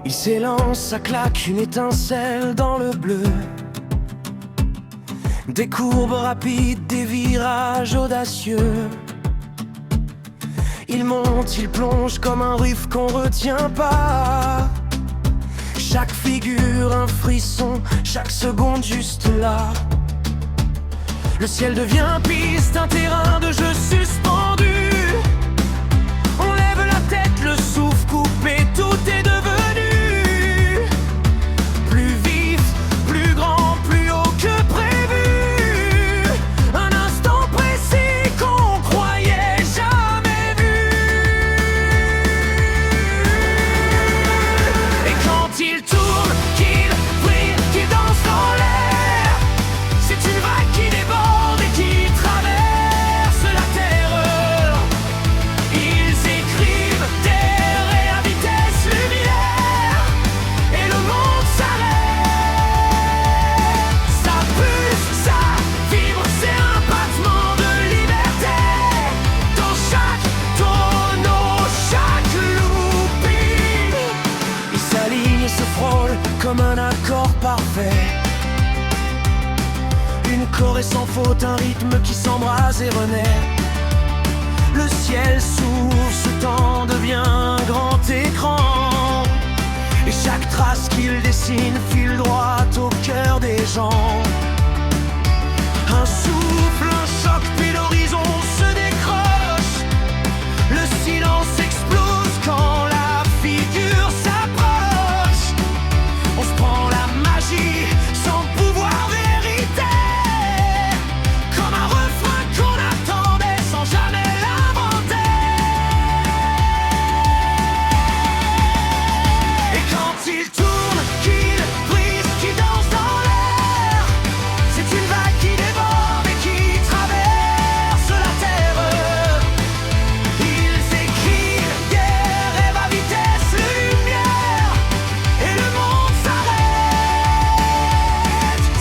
Il s'élance, ça claque une étincelle dans le bleu. Des courbes rapides, des virages audacieux. Il monte, il plonge comme un riff qu'on retient pas. Chaque figure un frisson, chaque seconde juste là. Le ciel devient piste, un terrain de jeu suspendu. On lève la tête, le souffle coupé, tout est devenu plus vif, plus grand, plus haut que prévu. Un instant précis qu'on croyait jamais vu. Et quand il tourne, qu'il brille, qu'il danse dans l'air, c'est une vague qui déborde et qui traverse la terreur. Ils écrivent des rêves à vitesse lumière et le monde s'arrête. Ça pulse, ça vibre, c'est un battement de liberté. Dans chaque tonneau, chaque looping, ils s'alignent et se frôlent comme un accord parfait. Une choré sans faute, un rythme qui s'embrase et renaît. Le ciel s'ouvre, ce temps devient un grand écran. Et chaque trace qu'il dessine file droit au cœur des gens. Un souffle, un choc, puis l'horizon se décroche. Le silence explose quand la figure s'approche. On se prend la magie sans pouvoir vérité, comme un refrain qu'on attendait sans jamais l'inventer. Et quand il tourne, qu'il brise, qu'il danse dans l'air, c'est une vague qui déborde et qui traverse la terre. Ils écrivent des rêves à vitesse lumière et le monde s'arrête.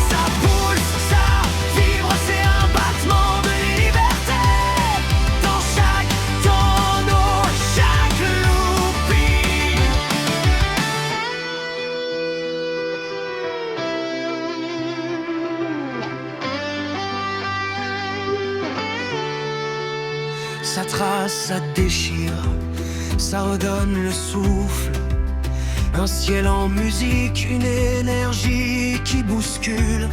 Ça pulse, ça vibre, c'est un battement de liberté. Dans chaque tonneau, chaque looping. Ça trace, ça déchire, ça redonne le souffle. Un ciel en musique, une énergie qui bouscule.